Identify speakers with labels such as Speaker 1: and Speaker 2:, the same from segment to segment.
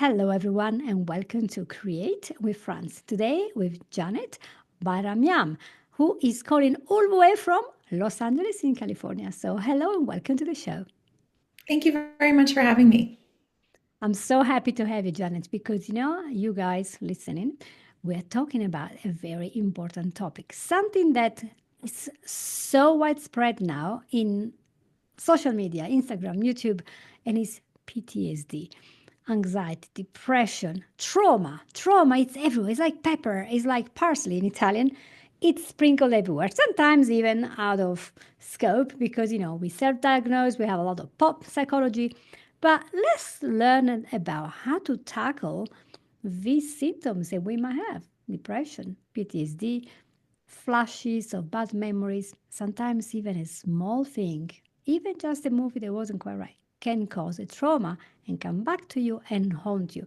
Speaker 1: Hello, everyone, and welcome to Create with Franz. Today with Janet Bayramyan, who is calling all the way from Los Angeles in California. So, hello and welcome to the show.
Speaker 2: Thank you very much for having me.
Speaker 1: I'm so happy to have you, Janet, because you guys listening, we're talking about a very important topic, something that is so widespread now in social media, Instagram, YouTube, and it's PTSD. Anxiety, depression, trauma. Trauma, it's everywhere. It's like pepper, it's like parsley in Italian. It's sprinkled everywhere, sometimes even out of scope because, we self diagnose, we have a lot of pop psychology. But let's learn about how to tackle these symptoms that we might have depression, PTSD, flashes of bad memories, sometimes even a small thing, even just a movie that wasn't quite right, can cause a trauma and come back to you and haunt you.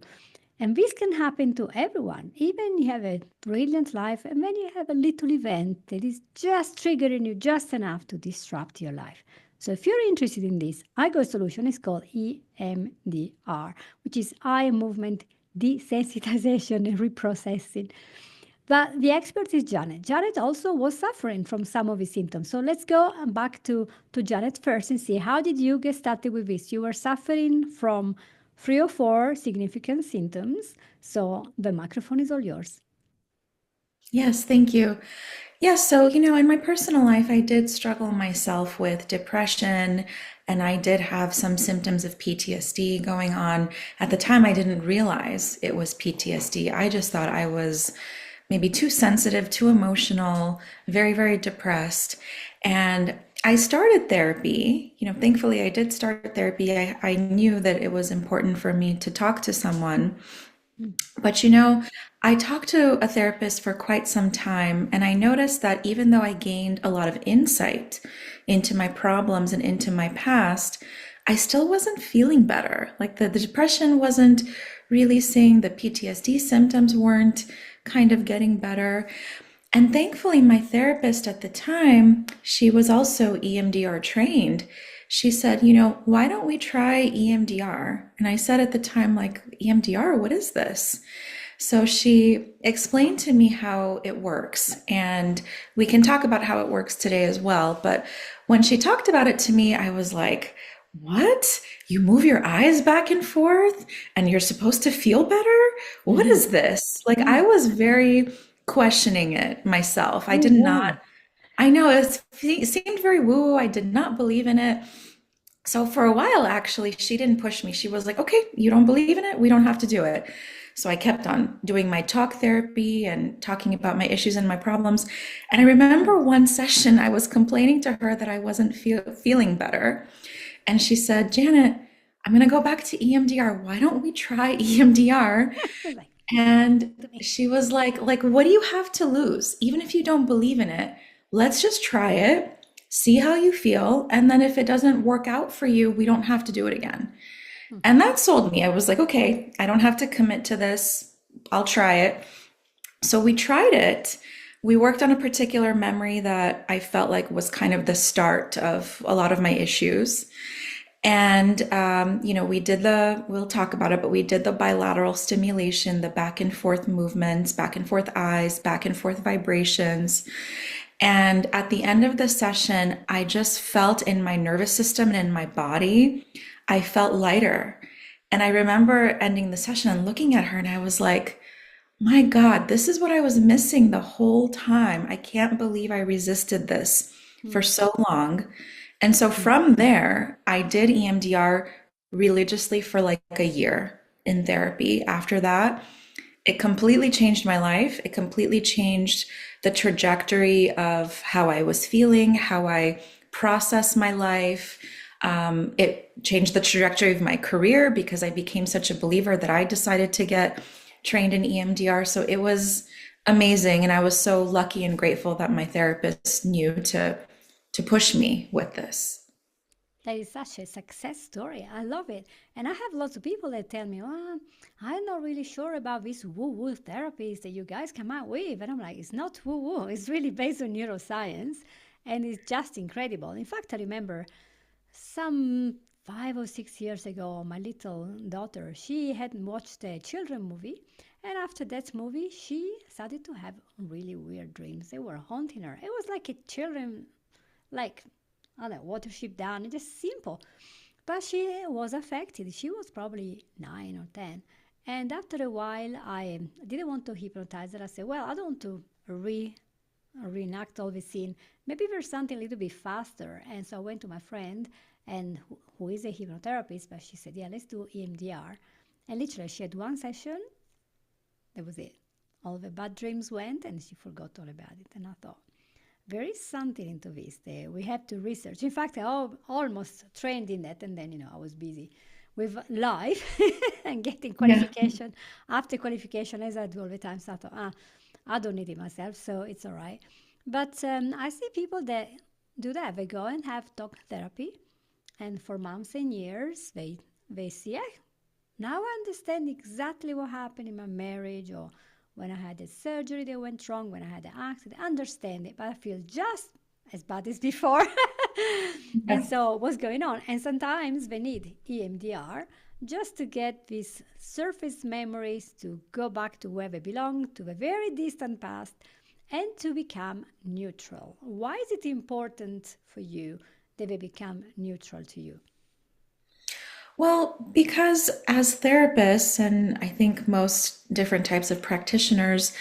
Speaker 1: And this can happen to everyone. Even you have a brilliant life, and then you have a little event that is just triggering you just enough to disrupt your life. So if you're interested in this, I got a solution. It's called EMDR, which is eye movement desensitization and reprocessing. But the expert is Janet. Janet also was suffering from some of his symptoms. So let's go back to Janet first and see how did you get started with this? You were suffering from 3 or 4 significant symptoms. So the microphone is all yours.
Speaker 2: Yes, thank you. Yes, so, in my personal life, I did struggle myself with depression, and I did have some symptoms of PTSD going on. At the time, I didn't realize it was PTSD. I just thought I was maybe too sensitive, too emotional, very, very depressed. And I started therapy. Thankfully, I did start therapy. I knew that it was important for me to talk to someone. But I talked to a therapist for quite some time, and I noticed that even though I gained a lot of insight into my problems and into my past, I still wasn't feeling better. Like the depression wasn't releasing, the PTSD symptoms weren't kind of getting better. And thankfully, my therapist at the time, she was also EMDR trained. She said, why don't we try EMDR? And I said at the time, like, EMDR, what is this? So she explained to me how it works. And we can talk about how it works today as well. But when she talked about it to me, I was like, what? You move your eyes back and forth and you're supposed to feel better? What is this? Like, I was very questioning it myself. I
Speaker 1: Oh,
Speaker 2: did
Speaker 1: wow.
Speaker 2: not, I know it seemed very woo. I did not believe in it. So for a while, actually, she didn't push me. She was like, okay, you don't believe in it? We don't have to do it. So I kept on doing my talk therapy and talking about my issues and my problems. And I remember one session I was complaining to her that I wasn't feeling better. And she said, Janet, I'm going to go back to EMDR. Why don't we try EMDR?
Speaker 1: Like,
Speaker 2: And
Speaker 1: to me.
Speaker 2: she was like, what do you have to lose? Even if you don't believe in it, let's just try it, see how you feel. And then if it doesn't work out for you, we don't have to do it again. And that sold me. I was like, okay, I don't have to commit to this. I'll try it. So we tried it. We worked on a particular memory that I felt like was kind of the start of a lot of my issues. And, we did we'll talk about it, but we did the bilateral stimulation, the back and forth movements, back and forth eyes, back and forth vibrations. And at the end of the session, I just felt in my nervous system and in my body, I felt lighter. And I remember ending the session and looking at her, and I was like, my God, this is what I was missing the whole time. I can't believe I resisted this for so long. And so from there, I did EMDR religiously for like a year in therapy. After that, it completely changed my life. It completely changed the trajectory of how I was feeling, how I process my life. It changed the trajectory of my career because I became such a believer that I decided to get trained in EMDR. So it was amazing. And I was so lucky and grateful that my therapist knew to push me with this.
Speaker 1: That is such a success story. I love it. And I have lots of people that tell me, well, I'm not really sure about this woo woo therapies that you guys come out with. And I'm like, it's not woo woo, it's really based on neuroscience and it's just incredible. In fact, I remember some 5 or 6 years ago, my little daughter, she had watched a children movie, and after that movie, she started to have really weird dreams. They were haunting her. It was like a children, like, I don't know, Watership Down, just simple. But she was affected. She was probably 9 or 10. And after a while, I didn't want to hypnotize her. I said, well, I don't want to reenact all the scene. Maybe there's something a little bit faster. And so I went to my friend, and who is a hypnotherapist, but she said, yeah, let's do EMDR. And literally, she had one session. That was it. All the bad dreams went, and she forgot all about it. And I thought, there is something into this. We have to research. In fact, I almost trained in that, and then I was busy with life and getting
Speaker 2: Yeah.
Speaker 1: qualification after qualification, as I do all the time. So I thought, I don't need it myself, so it's all right. But I see people that do that. They go and have talk therapy, and for months and years, they see, yeah, now I understand exactly what happened in my marriage, or when I had a surgery that went wrong, when I had an accident. I understand it, but I feel just as bad as before. And
Speaker 2: Yeah.
Speaker 1: so, what's going on? And sometimes they need EMDR just to get these surface memories to go back to where they belong, to the very distant past, and to become neutral. Why is it important for you that they become neutral to you?
Speaker 2: Well, because as therapists, and I think most different types of practitioners,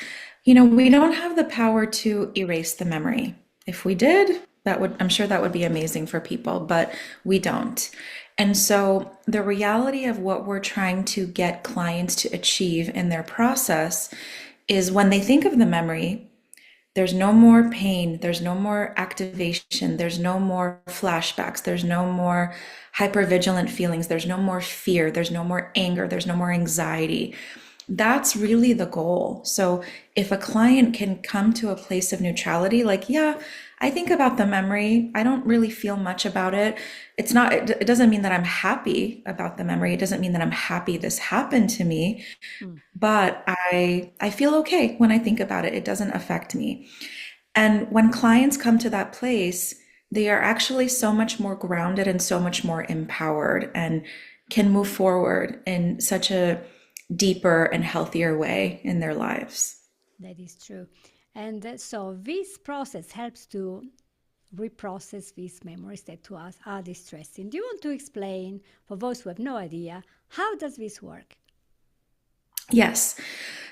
Speaker 2: we don't have the power to erase the memory. If we did, I'm sure that would be amazing for people, but we don't. And so the reality of what we're trying to get clients to achieve in their process is when they think of the memory, there's no more pain, there's no more activation, there's no more flashbacks, there's no more hypervigilant feelings, there's no more fear, there's no more anger, there's no more anxiety. That's really the goal. So if a client can come to a place of neutrality, like, yeah, I think about the memory, I don't really feel much about it. It doesn't mean that I'm happy about the memory. It doesn't mean that I'm happy this happened to me,
Speaker 1: Mm,
Speaker 2: but I feel okay when I think about it. It doesn't affect me. And when clients come to that place, they are actually so much more grounded and so much more empowered and can move forward in such a deeper and healthier way in their lives.
Speaker 1: that is true. And so this process helps to reprocess these memories that to us are distressing. Do you want to explain, for those who have no idea, how does this work?
Speaker 2: Yes.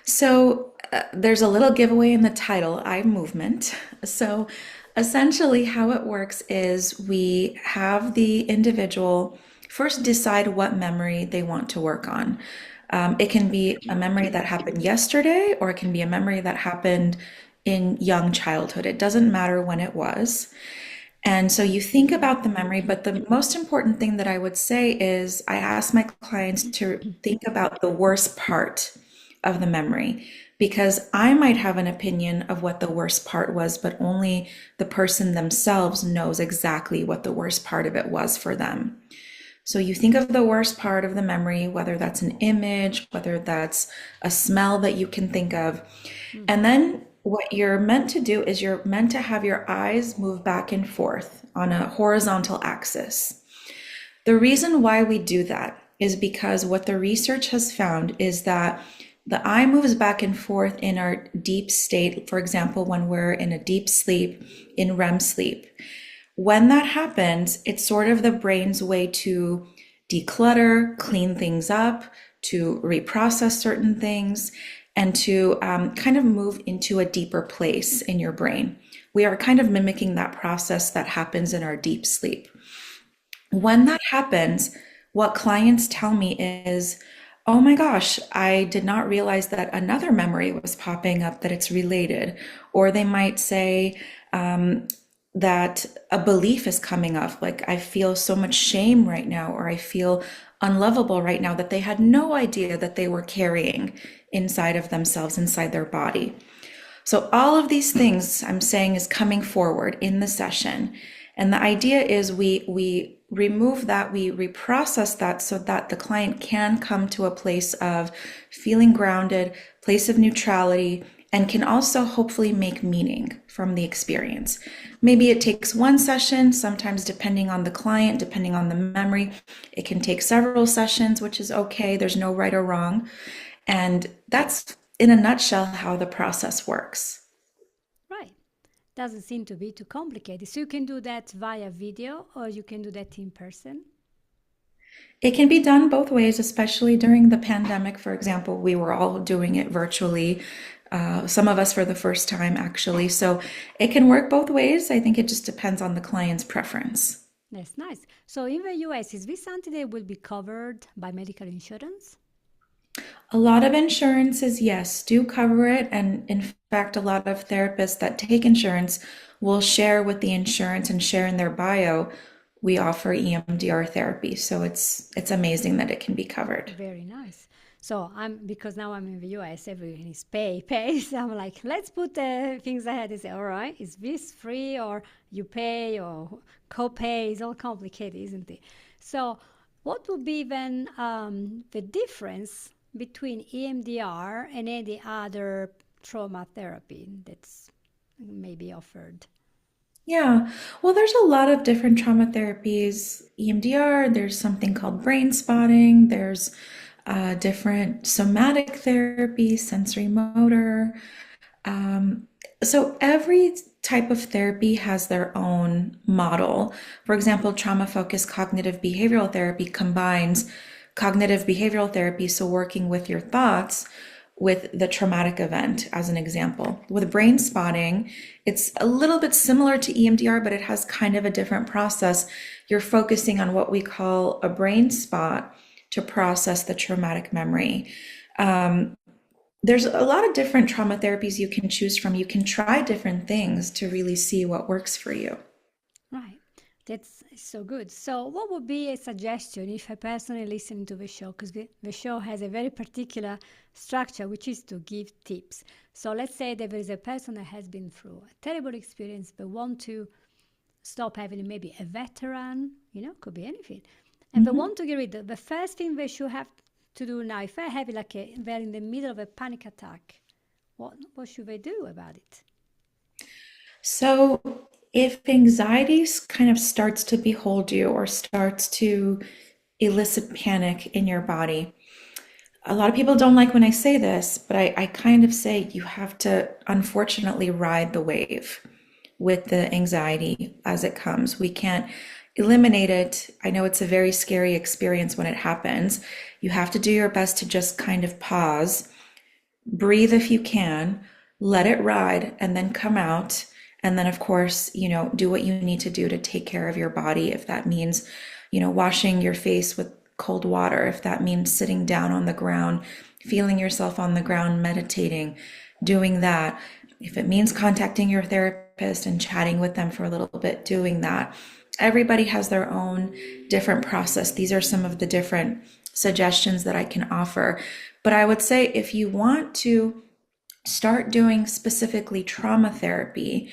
Speaker 2: So there's a little giveaway in the title, eye movement. So essentially, how it works is we have the individual first decide what memory they want to work on. It can be a memory that happened yesterday, or it can be a memory that happened in young childhood. It doesn't matter when it was. And so you think about the memory, but the most important thing that I would say is I ask my clients to think about the worst part of the memory, because I might have an opinion of what the worst part was, but only the person themselves knows exactly what the worst part of it was for them. So you think of the worst part of the memory, whether that's an image, whether that's a smell that you can think of.
Speaker 1: Mm,
Speaker 2: And then what you're meant to do is you're meant to have your eyes move back and forth on a horizontal axis. The reason why we do that is because what the research has found is that the eye moves back and forth in our deep state. For example, when we're in a deep sleep, in REM sleep. When that happens, it's sort of the brain's way to declutter, clean things up, to reprocess certain things, and to kind of move into a deeper place in your brain. We are kind of mimicking that process that happens in our deep sleep. When that happens, what clients tell me is, oh my gosh, I did not realize that another memory was popping up, that it's related. Or they might say, that a belief is coming up, like I feel so much shame right now, or I feel unlovable right now, that they had no idea that they were carrying inside of themselves, inside their body. So all of these things I'm saying is coming forward in the session. And the idea is we remove that, we reprocess that so that the client can come to a place of feeling grounded, place of neutrality, and can also hopefully make meaning from the experience. Maybe it takes one session, sometimes depending on the client, depending on the memory, it can take several sessions, which is okay. There's no right or wrong. And that's in a nutshell how the process works.
Speaker 1: Right. Doesn't seem to be too complicated. So you can do that via video or you can do that in person.
Speaker 2: It can be done both ways, especially during the pandemic. For example, we were all doing it virtually, some of us for the first time, actually. So it can work both ways. I think it just depends on the client's preference.
Speaker 1: That's nice. So in the US, is this something that will be covered by medical insurance?
Speaker 2: A lot of insurances, yes, do cover it. And in fact, a lot of therapists that take insurance will share with the insurance and share in their bio. We offer EMDR therapy. So it's amazing that it can be covered.
Speaker 1: Very nice. So I'm because now I'm in the US, everything is pay, pay. So I'm like, let's put things ahead and say, all right, is this free or you pay or co-pay? It's all complicated, isn't it? So what would be then the difference between EMDR and any other trauma therapy that's maybe offered?
Speaker 2: Yeah, well, there's a lot of different trauma therapies. EMDR, there's something called brain spotting, there's different somatic therapy, sensory motor. So every type of therapy has their own model. For example, trauma-focused cognitive behavioral therapy combines cognitive behavioral therapy, so working with your thoughts, with the traumatic event, as an example. With brain spotting, it's a little bit similar to EMDR, but it has kind of a different process. You're focusing on what we call a brain spot to process the traumatic memory. There's a lot of different trauma therapies you can choose from. You can try different things to really see what works for you.
Speaker 1: Right. That's so good. So, what would be a suggestion if a person is listening to the show? Because the show has a very particular structure, which is to give tips. So, let's say that there is a person that has been through a terrible experience but want to stop having maybe a veteran, could be anything. And they want to get rid of the first thing they should have to do now, if I have like they're in the middle of a panic attack, what should they do about it?
Speaker 2: So, if anxiety kind of starts to behold you or starts to elicit panic in your body, a lot of people don't like when I say this, but I kind of say you have to unfortunately ride the wave with the anxiety as it comes. We can't eliminate it. I know it's a very scary experience when it happens. You have to do your best to just kind of pause, breathe if you can, let it ride, and then come out. And then, of course, do what you need to do to take care of your body. If that means, washing your face with cold water, if that means sitting down on the ground, feeling yourself on the ground, meditating, doing that. If it means contacting your therapist and chatting with them for a little bit, doing that. Everybody has their own different process. These are some of the different suggestions that I can offer. But I would say if you want to start doing specifically trauma therapy,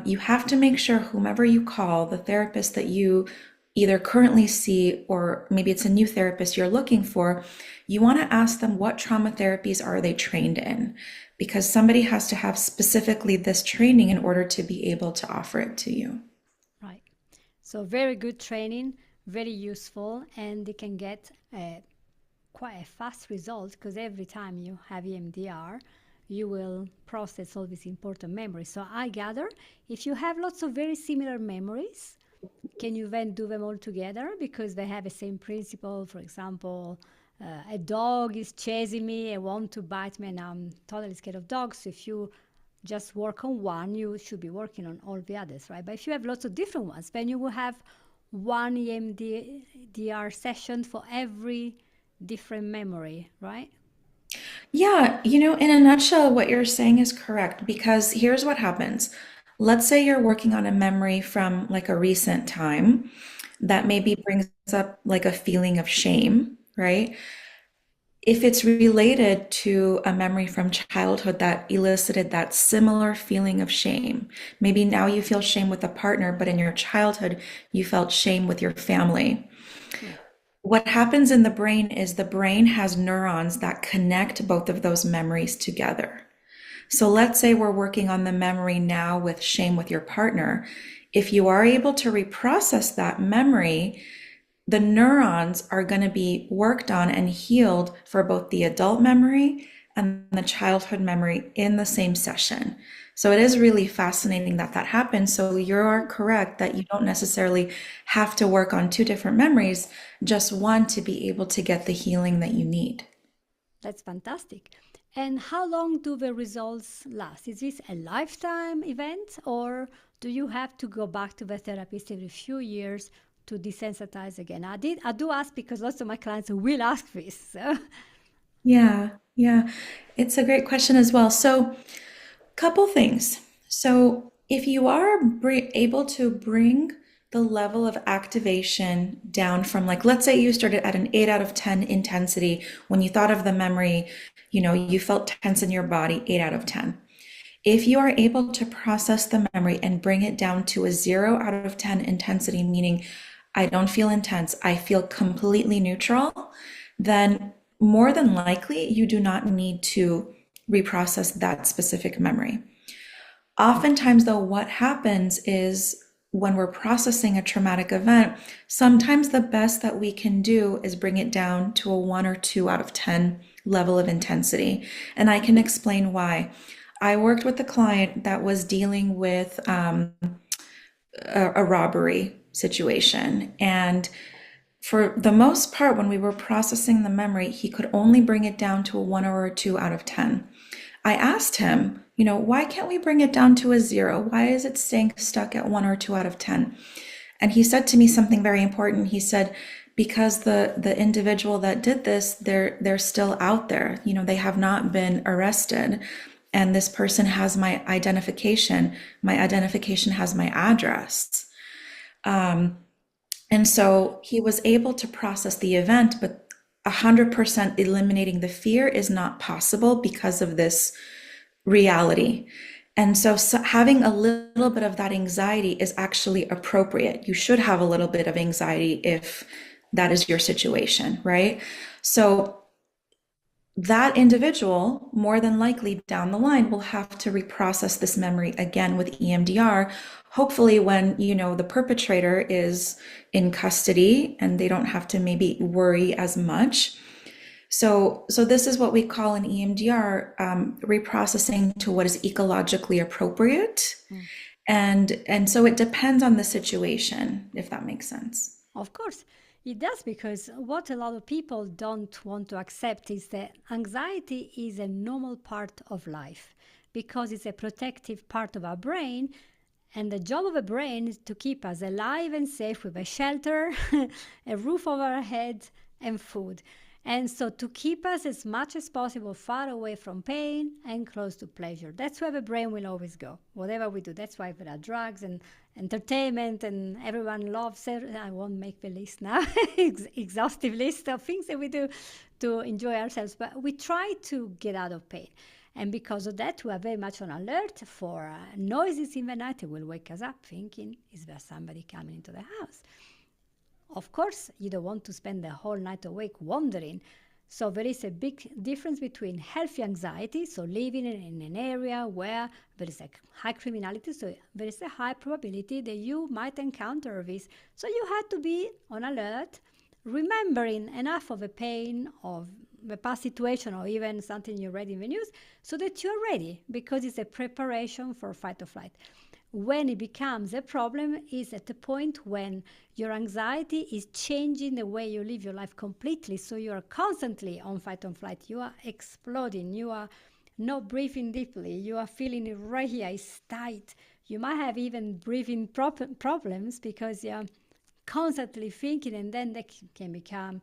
Speaker 2: you have to make sure whomever you call, the therapist that you either currently see, or maybe it's a new therapist you're looking for, you want to ask them what trauma therapies are they trained in, because somebody has to have specifically this training in order to be able to offer it to you.
Speaker 1: Right. So very good training, very useful, and they can get quite a fast result because every time you have EMDR, you will process all these important memories. So I gather if you have lots of very similar memories, can you then do them all together because they have the same principle? For example, a dog is chasing me and want to bite me, and I'm totally scared of dogs. So if you just work on one, you should be working on all the others, right? But if you have lots of different ones, then you will have one EMDR session for every different memory, right?
Speaker 2: Yeah, in a nutshell, what you're saying is correct because here's what happens. Let's say you're working on a memory from like a recent time that maybe brings up like a feeling of shame, right? If it's related to a memory from childhood that elicited that similar feeling of shame, maybe now you feel shame with a partner, but in your childhood, you felt shame with your family.
Speaker 1: Right.
Speaker 2: What happens in the brain is the brain has neurons that connect both of those memories together. So let's say we're working on the memory now with shame with your partner. If you are able to reprocess that memory, the neurons are going to be worked on and healed for both the adult memory and the childhood memory in the same session. So it is really fascinating that that happens. So you are correct that you don't necessarily have to work on two different memories, just one to be able to get the healing that you need.
Speaker 1: That's fantastic. And how long do the results last? Is this a lifetime event, or do you have to go back to the therapist every few years to desensitize again? I do ask because lots of my clients will ask this. So.
Speaker 2: Yeah, yeah. It's a great question as well. So, couple things. So, if you are able to bring the level of activation down from, like, let's say you started at an 8 out of 10 intensity when you thought of the memory, you felt tense in your body, 8 out of 10. If you are able to process the memory and bring it down to a 0 out of 10 intensity, meaning I don't feel intense, I feel completely neutral, then more than likely you do not need to reprocess that specific memory. Oftentimes, though, what happens is when we're processing a traumatic event, sometimes the best that we can do is bring it down to a 1 or 2 out of 10 level of intensity. And I can explain why. I worked with a client that was dealing with a robbery situation. And for the most part, when we were processing the memory, he could only bring it down to a 1 or a 2 out of 10. I asked him, why can't we bring it down to a 0? Why is it staying stuck at 1 or 2 out of 10? And he said to me something very important. He said, because the individual that did this, they're still out there. They have not been arrested. And this person has my identification. My identification has my address. And so he was able to process the event, but 100% eliminating the fear is not possible because of this reality. And so having a little bit of that anxiety is actually appropriate. You should have a little bit of anxiety if that is your situation, right? So that individual, more than likely down the line, will have to reprocess this memory again with EMDR. Hopefully, when the perpetrator is in custody and they don't have to maybe worry as much. So this is what we call in EMDR reprocessing to what is ecologically appropriate, and so it depends on the situation, if that makes sense.
Speaker 1: Of course, it does, because what a lot of people don't want to accept is that anxiety is a normal part of life because it's a protective part of our brain. And the job of a brain is to keep us alive and safe with a shelter, a roof over our head, and food. And so to keep us as much as possible far away from pain and close to pleasure. That's where the brain will always go, whatever we do. That's why there are drugs and entertainment, and everyone loves it. I won't make the list now, exhaustive list of things that we do to enjoy ourselves. But we try to get out of pain. And because of that, we are very much on alert for noises in the night that will wake us up thinking, is there somebody coming into the house? Of course, you don't want to spend the whole night awake wandering. So there is a big difference between healthy anxiety, so living in an area where there is a high criminality, so there is a high probability that you might encounter this. So you have to be on alert, remembering enough of the pain of the past situation or even something you read in the news so that you're ready, because it's a preparation for fight or flight. When it becomes a problem is at the point when your anxiety is changing the way you live your life completely. So you are constantly on fight or flight. You are exploding. You are not breathing deeply. You are feeling it right here. It's tight. You might have even breathing problems because you're constantly thinking, and then they can become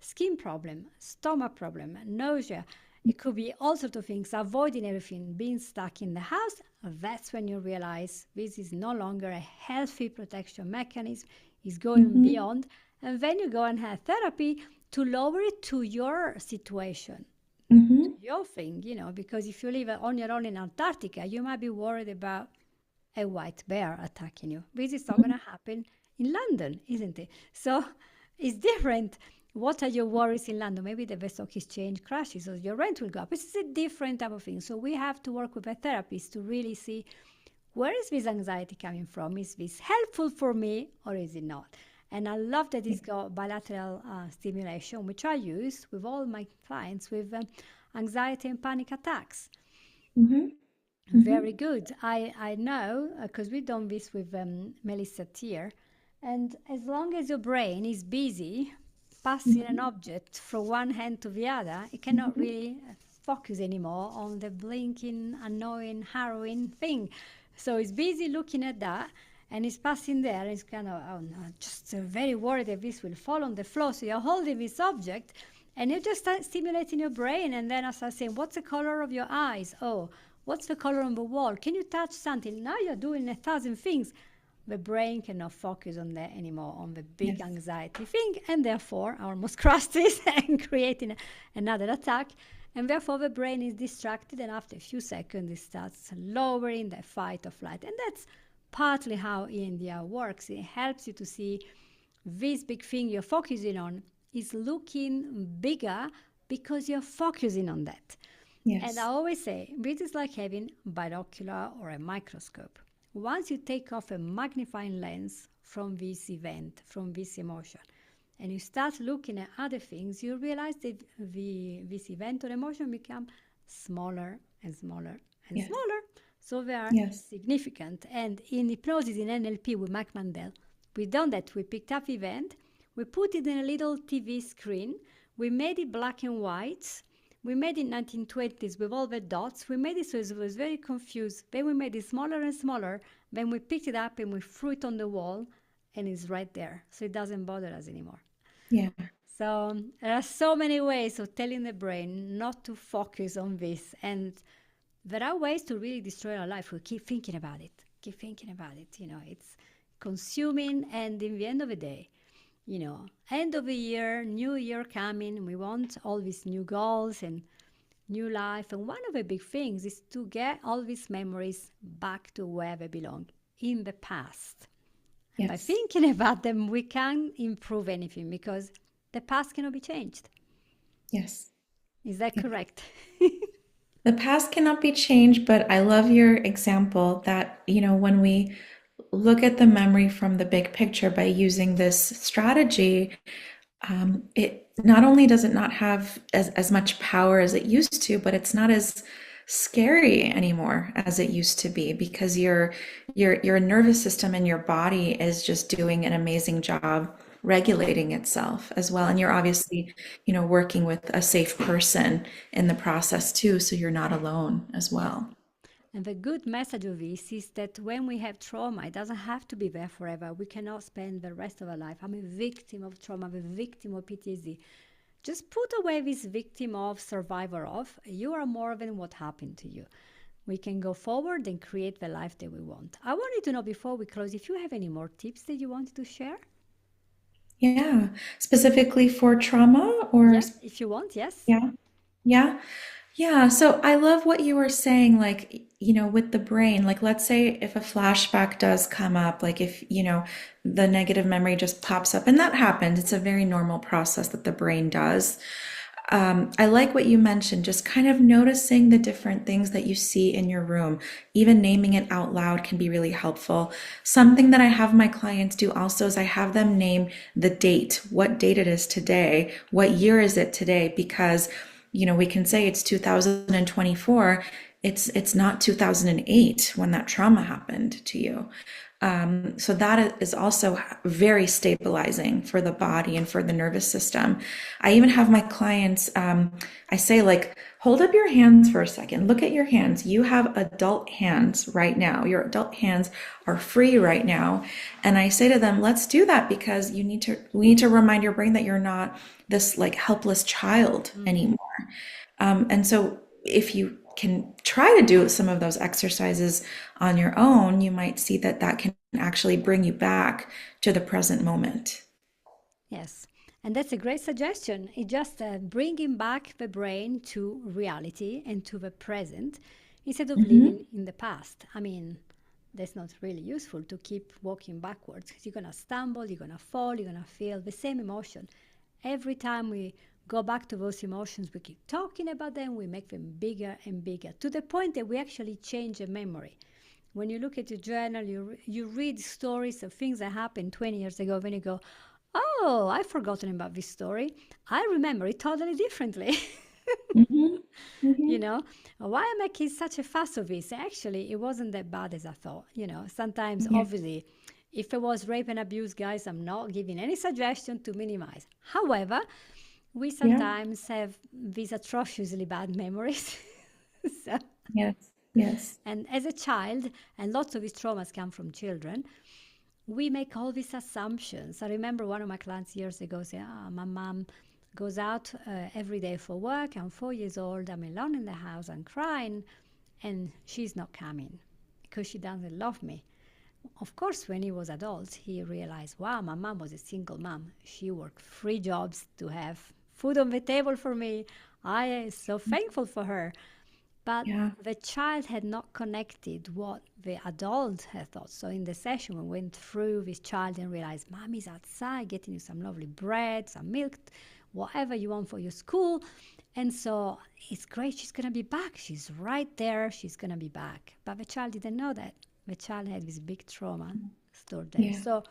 Speaker 1: skin problem, stomach problem, nausea. It could be all sorts of things, avoiding everything, being stuck in the house. That's when you realize this is no longer a healthy protection mechanism, it's going beyond. And then you go and have therapy to lower it to your situation, to your thing, because if you live on your own in Antarctica, you might be worried about a white bear attacking you. This is not going to happen in London, isn't it? So it's different what are your worries in London? Maybe the stock exchange crashes or your rent will go up. It's a different type of thing. So we have to work with a therapist to really see, where is this anxiety coming from? Is this helpful for me or is it not? And I love that it's got bilateral stimulation, which I use with all my clients with anxiety and panic attacks.
Speaker 2: Mm-hmm.
Speaker 1: Very good. I know because we've done this with Melissa Tier. And as long as your brain is busy passing an object from one hand to the other, it cannot really focus anymore on the blinking, annoying, harrowing thing. So it's busy looking at that and it's passing there. And it's kind of, oh no, just very worried that this will fall on the floor. So you're holding this object and you just start stimulating your brain. And then I start saying, what's the color of your eyes? Oh, what's the color on the wall? Can you touch something? Now you're doing 1,000 things. The brain cannot focus on that anymore, on the big anxiety thing, and therefore I almost crushed this and creating another attack. And therefore the brain is distracted, and after a few seconds it starts lowering the fight or flight. And that's partly how EMDR works. It helps you to see this big thing you're focusing on is looking bigger because you're focusing on that. And I always say, this is like having binocular or a microscope. Once you take off a magnifying lens from this event, from this emotion, and you start looking at other things, you realize that this event or emotion become smaller and smaller and smaller. So they are significant. And in hypnosis, in NLP with Mike Mandel, we've done that. We picked up the event, we put it in a little TV screen, we made it black and white. We made it 1920s with all the dots. We made it so it was very confused. Then we made it smaller and smaller. Then we picked it up and we threw it on the wall and it's right there. So it doesn't bother us anymore.
Speaker 2: Yeah.
Speaker 1: So there are so many ways of telling the brain not to focus on this. And there are ways to really destroy our life. We keep thinking about it. Keep thinking about it. You know, it's consuming, and in the end of the day, you know, end of the year, new year coming, we want all these new goals and new life. And one of the big things is to get all these memories back to where they belong, in the past. And by thinking about them, we can't improve anything because the past cannot be changed.
Speaker 2: Yes.
Speaker 1: Is that correct?
Speaker 2: The past cannot be changed, but I love your example that, you know, when we look at the memory from the big picture by using this strategy, it not only does it not have as much power as it used to, but it's not as scary anymore as it used to be, because your nervous system and your body is just doing an amazing job regulating itself as well. And you're obviously, you know, working with a safe person in the process too, so you're not alone as well.
Speaker 1: And the good message of this is that when we have trauma, it doesn't have to be there forever. We cannot spend the rest of our life. I'm a victim of trauma, I'm a victim of PTSD. Just put away this victim of, survivor of. You are more than what happened to you. We can go forward and create the life that we want. I wanted to know before we close if you have any more tips that you wanted to share.
Speaker 2: Yeah, specifically for trauma or
Speaker 1: Yes, if you want, yes.
Speaker 2: yeah. Yeah. Yeah. So I love what you were saying, like, you know, with the brain, like, let's say if a flashback does come up, like if, you know, the negative memory just pops up, and that happens, it's a very normal process that the brain does. I like what you mentioned, just kind of noticing the different things that you see in your room. Even naming it out loud can be really helpful. Something that I have my clients do also is I have them name the date, what date it is today, what year is it today, because, you know, we can say it's 2024. It's not 2008 when that trauma happened to you. So that is also very stabilizing for the body and for the nervous system. I even have my clients, I say, like, hold up your hands for a second. Look at your hands. You have adult hands right now. Your adult hands are free right now. And I say to them, let's do that, because we need to remind your brain that you're not this like helpless child anymore. And so if you can try to do some of those exercises on your own, you might see that that can actually bring you back to the present moment.
Speaker 1: Yes, and that's a great suggestion. It's just bringing back the brain to reality and to the present instead of living in the past. I mean, that's not really useful to keep walking backwards, because you're going to stumble, you're going to fall, you're going to feel the same emotion. every time we go back to those emotions, we keep talking about them, we make them bigger and bigger, to the point that we actually change a memory. When you look at your journal, you read stories of things that happened 20 years ago, when you go, oh, I've forgotten about this story. I remember it totally differently.
Speaker 2: Hmm. Hmm.
Speaker 1: You know, why am I making such a fuss of this? Actually, it wasn't that bad as I thought. Sometimes,
Speaker 2: Yeah.
Speaker 1: obviously, if it was rape and abuse, guys, I'm not giving any suggestion to minimize. However, we
Speaker 2: Yeah.
Speaker 1: sometimes have these atrociously bad memories. So,
Speaker 2: Yes. Yes.
Speaker 1: and as a child, and lots of these traumas come from children, we make all these assumptions. I remember one of my clients years ago say, my mom goes out every day for work. I'm 4 years old. I'm alone in the house. I'm crying, and she's not coming because she doesn't love me. Of course, when he was adult, he realized, wow, my mom was a single mom. She worked 3 jobs to have food on the table for me. I am so thankful for her. But
Speaker 2: Yeah.
Speaker 1: the child had not connected what the adult had thought. So in the session, we went through this child and realized, Mommy's outside getting you some lovely bread, some milk, whatever you want for your school. And so it's great. She's going to be back. She's right there. She's going to be back. But the child didn't know that. The child had this big trauma stored there.
Speaker 2: Yeah.
Speaker 1: So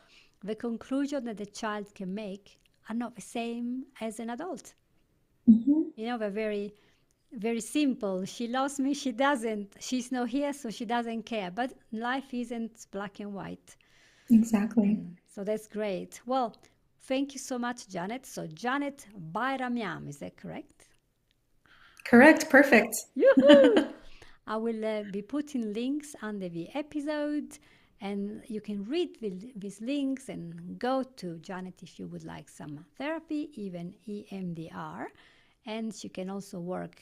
Speaker 1: the conclusion that the child can make are not the same as an adult.
Speaker 2: Hmm.
Speaker 1: They're very, very simple. She loves me, she doesn't. She's not here, so she doesn't care. But life isn't black and white.
Speaker 2: Exactly.
Speaker 1: And so that's great. Well, thank you so much, Janet. So, Janet Bayramyan, is that correct?
Speaker 2: Correct. Perfect.
Speaker 1: Yoo-hoo! I will be putting links under the episode, and you can read these links and go to Janet if you would like some therapy, even EMDR. And she can also work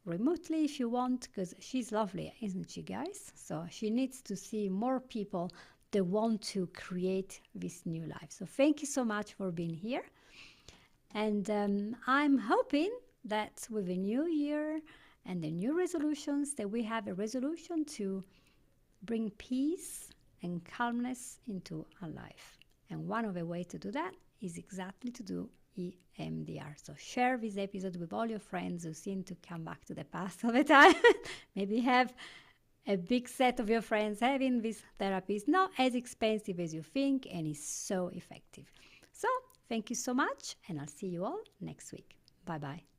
Speaker 1: remotely if you want, because she's lovely, isn't she, guys? So she needs to see more people that want to create this new life. So thank you so much for being here. And I'm hoping that with the new year and the new resolutions, that we have a resolution to bring peace and calmness into our life. And one of the ways to do that is exactly to do EMDR. So share this episode with all your friends who seem to come back to the past all the time. Maybe have a big set of your friends having this therapy. Is not as expensive as you think and is so effective. So thank you so much, and I'll see you all next week. Bye bye.